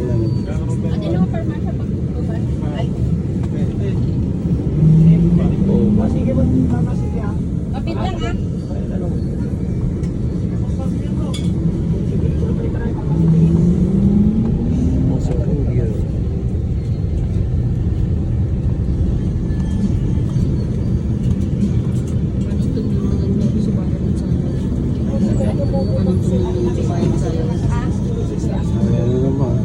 lang. Ano yung farmasya pagtutuban? Ay, Oh. kapit lang ah. Poso Rubio. Ayan naman.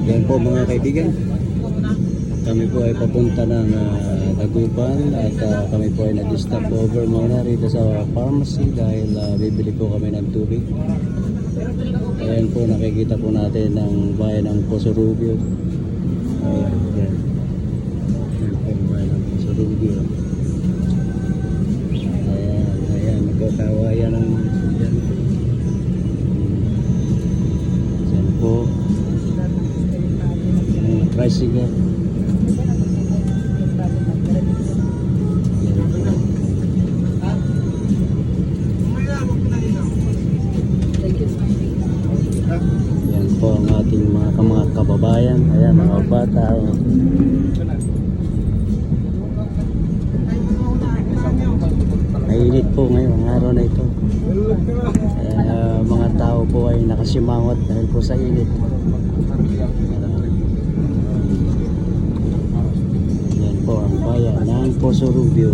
Yan po mga kaibigan, kami po ay papunta ng Dagupan at kami po ay nag-stop over muna rito sa pharmacy dahil bibili po kami ng tubig. Ayan po, nakikita po natin ang bayan ng Poso Rubio. Ayan, yan. Ayan po ang bayan ng Poso Rubio. Ayan, nagkakawayan ng yan. Ayan po. Tricycle. Yan po ang ating mga kababayan. Ayan, mga bata. Mainit po ngayon ang araw na ito. Mga tao po ay nakasimangot dahil po sa init. Yan po ang bayan ng Poso Rubio.